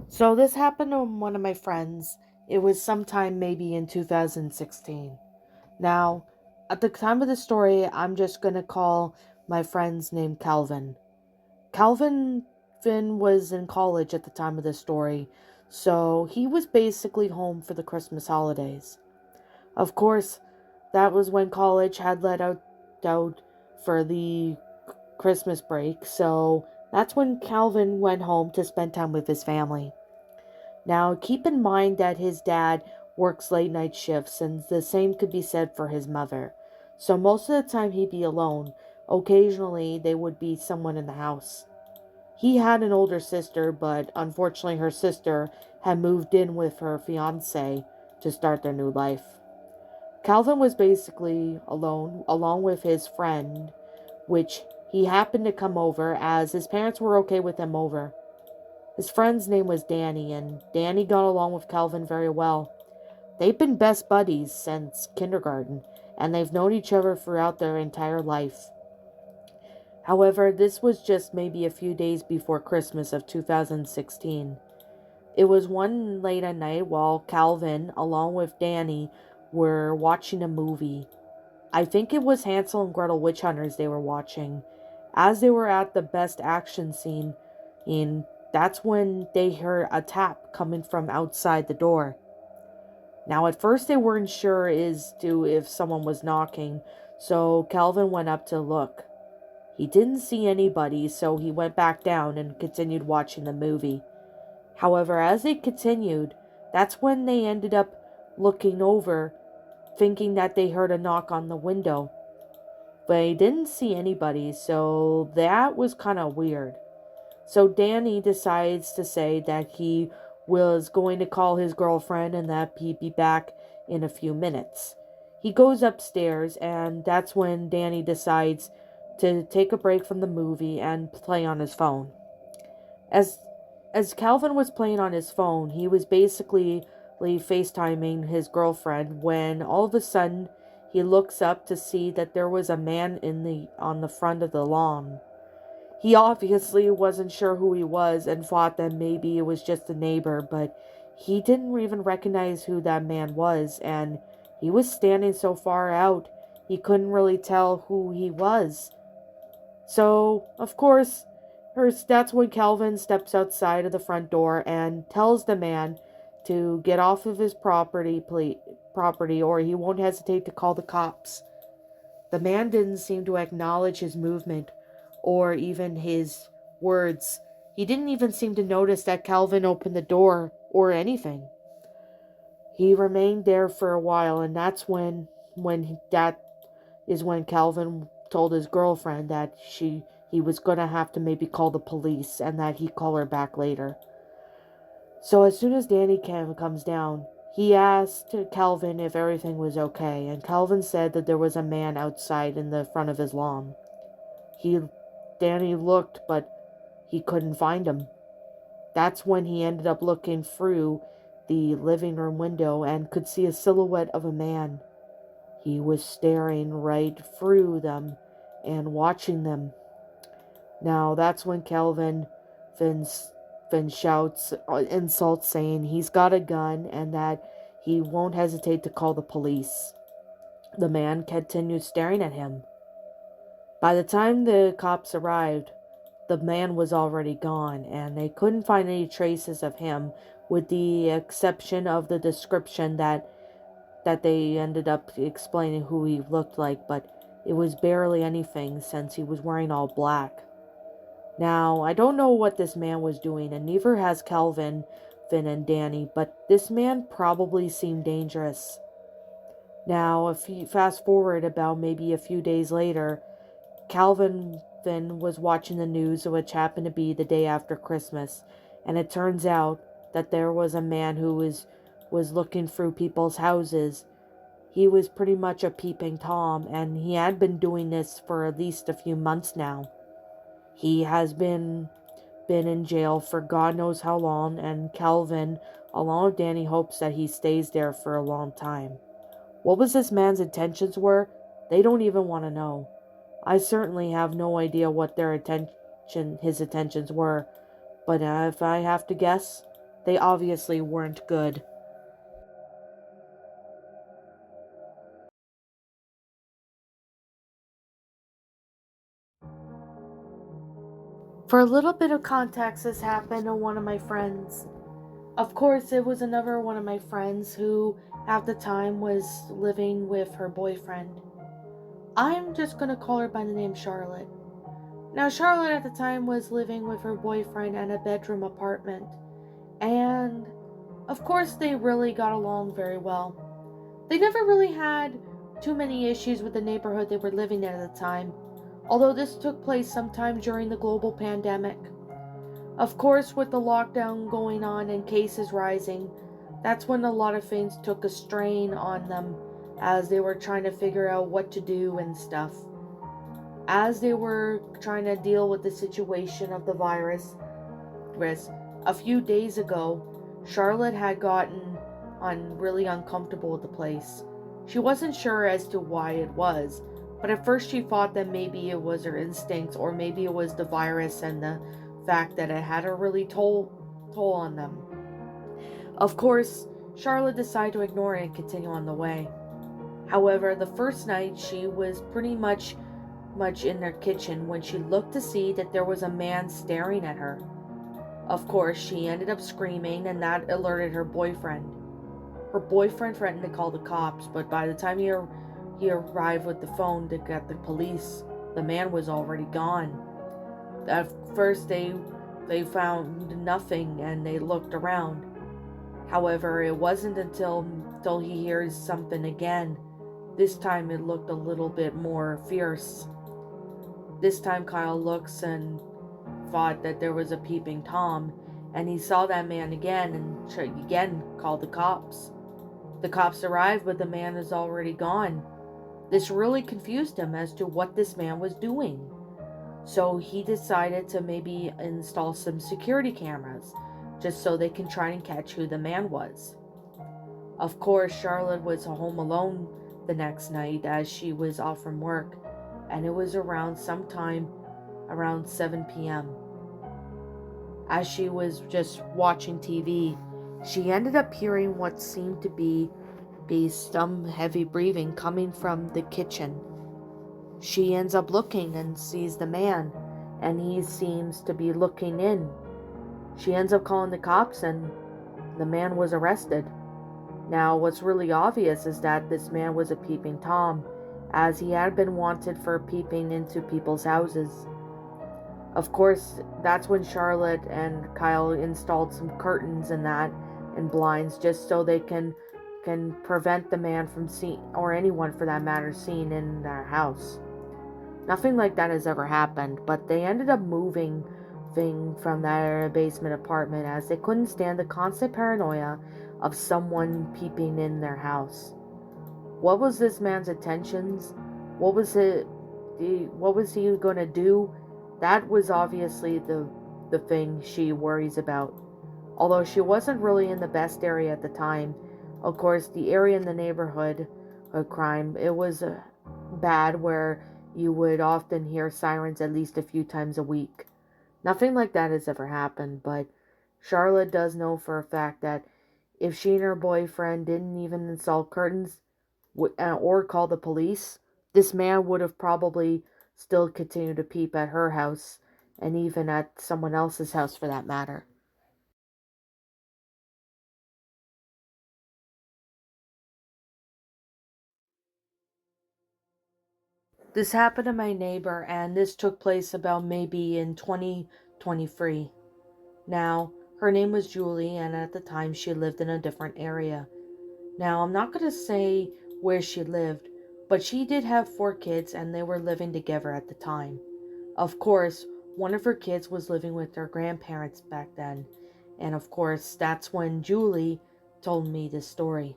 So this happened to one of my friends. It was sometime maybe in 2016. Now, at the time of the story, I'm just gonna call my friend's name Calvin. Calvin Finn was in college at the time of the story, so he was basically home for the Christmas holidays. Of course, that was when college had let out for the Christmas break, so that's when Calvin went home to spend time with his family. Now, keep in mind that his dad works late night shifts, and the same could be said for his mother. So, most of the time, he'd be alone. Occasionally, there would be someone in the house. He had an older sister, but unfortunately, her sister had moved in with her fiance to start their new life. Calvin was basically alone, along with his friend, which he happened to come over as his parents were okay with him over. His friend's name was Danny, and Danny got along with Calvin very well. They've been best buddies since kindergarten, and they've known each other throughout their entire life. However, this was just maybe a few days before Christmas of 2016. It was one late at night while Calvin, along with Danny, were watching a movie. I think it was Hansel and Gretel Witch Hunters they were watching. As they were at the best action scene, and that's when they heard a tap coming from outside the door. Now, at first, they weren't sure as to if someone was knocking, so Calvin went up to look. He didn't see anybody, so he went back down and continued watching the movie. However, as they continued, that's when they ended up looking over, thinking that they heard a knock on the window. But they didn't see anybody, so that was kind of weird. So Danny decides to say that he was going to call his girlfriend and that he'd be back in a few minutes. He goes upstairs, and that's when Danny decides to take a break from the movie and play on his phone. As as Calvin was playing on his phone, he was basically FaceTiming his girlfriend when all of a sudden he looks up to see that there was a man in the on the front of the lawn. He obviously wasn't sure who he was and thought that maybe it was just a neighbor, but he didn't even recognize who that man was, and he was standing so far out he couldn't really tell who he was. So, of course, that's when Calvin steps outside of the front door and tells the man to get off of his property or he won't hesitate to call the cops. The man didn't seem to acknowledge his movement or even his words. He didn't even seem to notice that Calvin opened the door or anything. He remained there for a while, and that's that is when Calvin told his girlfriend that he was gonna have to maybe call the police and that he'd call her back later. So as soon as Danny comes down, he asked Calvin if everything was okay, and Calvin said that there was a man outside in the front of his lawn. He Danny looked, but he couldn't find him. That's when he ended up looking through the living room window and could see a silhouette of a man. He was staring right through them and watching them. Now that's when Finn shouts insults saying he's got a gun and that he won't hesitate to call the police. The man continued staring at him. By the time the cops arrived, the man was already gone, and they couldn't find any traces of him, with the exception of the description that they ended up explaining who he looked like, but it was barely anything since he was wearing all black. Now, I don't know what this man was doing, and neither has Calvin, Finn, and Danny, but this man probably seemed dangerous. Now, if you fast forward about maybe a few days later, Calvin Finn was watching the news, which happened to be the day after Christmas, and it turns out that there was a man who was looking through people's houses. He was pretty much a peeping Tom, and he had been doing this for at least a few months now. He has been in jail for God knows how long, and Calvin, along with Danny, hopes that he stays there for a long time. What was this man's intentions were, they don't even want to know. I certainly have no idea what his intentions were, but if I have to guess, They obviously weren't good. For a little bit of context, this happened to one of my friends. Of course, it was another one of my friends who, at the time, was living with her boyfriend. I'm just gonna call her by the name Charlotte. Now, Charlotte at the time was living with her boyfriend in a bedroom apartment, and of course, they really got along very well. They never really had too many issues with the neighborhood they were living in at the time, although this took place sometime during the global pandemic. Of course, with the lockdown going on and cases rising, that's when a lot of things took a strain on them as they were trying to figure out what to do and stuff. As they were trying to deal with the situation of the virus, a few days ago, Charlotte had gotten really uncomfortable with the place. She wasn't sure as to why it was, but at first she thought that maybe it was her instincts or maybe it was the virus and the fact that it had a really toll on them. Of course, Charlotte decided to ignore it and continue on the way. However, the first night she was pretty much in their kitchen when she looked to see that there was a man staring at her. Of course, she ended up screaming and that alerted her boyfriend. Her boyfriend threatened to call the cops, but by the time he arrived with the phone to get the police, the man was already gone. At first they found nothing and they looked around. However, it wasn't until he hears something again. This time it looked a little bit more fierce. This time Kyle looks and thought that there was a peeping Tom, and he saw that man again and again called the cops. The cops arrived, but the man is already gone. This really confused him as to what this man was doing. So he decided to maybe install some security cameras just so they can try and catch who the man was. Of course, Charlotte was home alone the next night as she was off from work, and it was around sometime around 7 p.m. As she was just watching TV, she ended up hearing what seemed to be some heavy breathing coming from the kitchen. She ends up looking and sees the man, and he seems to be looking in. She ends up calling the cops, and the man was arrested. Now, what's really obvious is that this man was a peeping Tom, as he had been wanted for peeping into people's houses. Of course, that's when Charlotte and Kyle installed some curtains and blinds just so they can prevent the man from seeing, or anyone for that matter, seeing in their house. Nothing like that has ever happened, but they ended up moving from their basement apartment as they couldn't stand the constant paranoia of someone peeping in their house. What was this man's intentions? What was it? What was he going to do? That was obviously the thing she worries about. Although she wasn't really in the best area at the time. Of course, the area in the neighborhood of crime, it was bad where you would often hear sirens at least a few times a week. Nothing like that has ever happened, but Charlotte does know for a fact that if she and her boyfriend didn't even install curtains or call the police, this man would have probably still continued to peep at her house and even at someone else's house for that matter. This happened to my neighbor, and this took place about maybe in 2023. Now, her name was Julie, and at the time she lived in a different area. Now, I'm not going to say where she lived, but she did have 4 kids, and they were living together at the time. Of course, one of her kids was living with her grandparents back then, and of course, that's when Julie told me this story.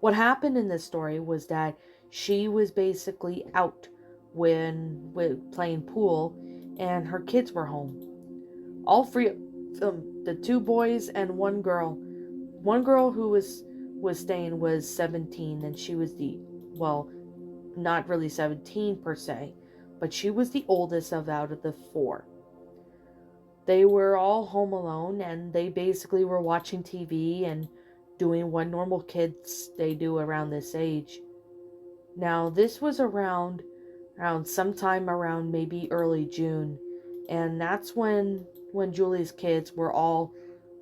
What happened in this story was that she was basically out when with playing pool, and her kids were home. All three of them, the 2 boys and one girl. One girl who was staying was 17, and she was well, not really 17 per se, but she was the oldest of out of the 4. They were all home alone and they basically were watching TV and doing what normal kids they do around this age. Now, this was around sometime around maybe early June, and that's when Julie's kids were all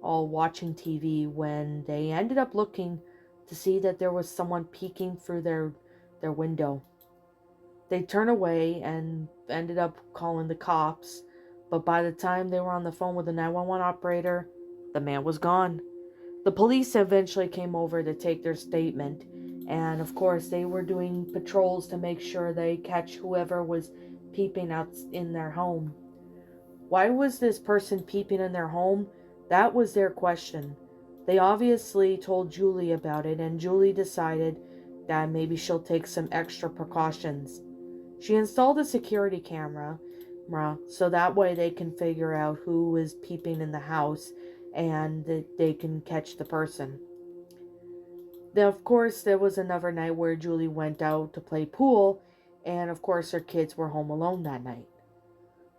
watching TV when they ended up looking to see that there was someone peeking through their window. They turned away and ended up calling the cops, but by the time they were on the phone with the 911 operator, the man was gone. The police eventually came over to take their statement, and of course, they were doing patrols to make sure they catch whoever was peeping out in their home. Why was this person peeping in their home? That was their question. They obviously told Julie about it, and Julie decided that maybe she'll take some extra precautions. She installed a security camera so that way they can figure out who is peeping in the house and they can catch the person. Then, of course, there was another night where Julie went out to play pool, and of course, her kids were home alone that night.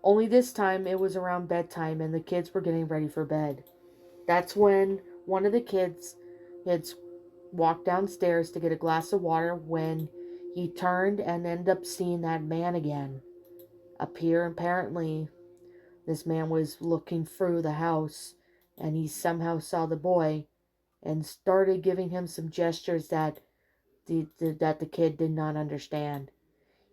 Only this time it was around bedtime and the kids were getting ready for bed. That's when one of the kids walked downstairs to get a glass of water when he turned and ended up seeing that man again appear. Apparently, this man was looking through the house and he somehow saw the boy and started giving him some gestures that the kid did not understand.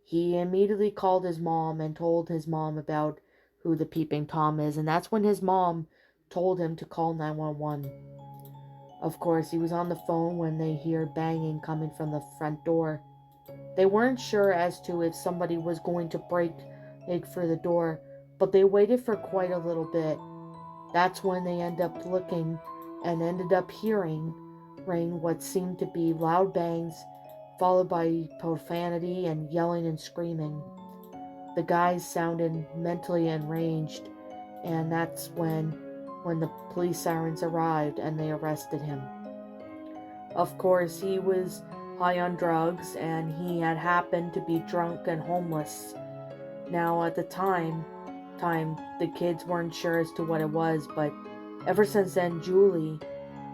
He immediately called his mom and told his mom about who the peeping Tom is, and that's when his mom told him to call 911. Of course, he was on the phone when they hear banging coming from the front door. They weren't sure as to if somebody was going to break through the door, but they waited for quite a little bit. That's when they ended up looking and ended up hearing what seemed to be loud bangs, followed by profanity and yelling and screaming. The guys sounded mentally enraged, and that's when the police sirens arrived and they arrested him. Of course, he was high on drugs and he had happened to be drunk and homeless. Now, at the time, the kids weren't sure as to what it was, but ever since then, Julie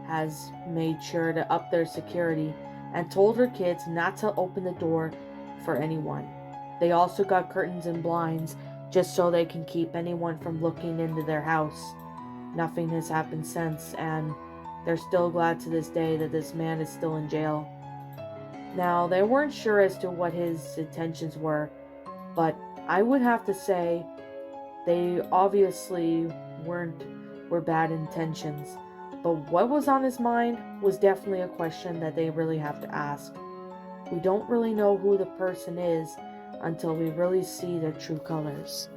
has made sure to up their security and told her kids not to open the door for anyone. They also got curtains and blinds just so they can keep anyone from looking into their house. Nothing has happened since, and they're still glad to this day that this man is still in jail. Now, they weren't sure as to what his intentions were, but I would have to say they obviously were bad intentions. But what was on his mind was definitely a question that they really have to ask. We don't really know who the person is until we really see their true colors.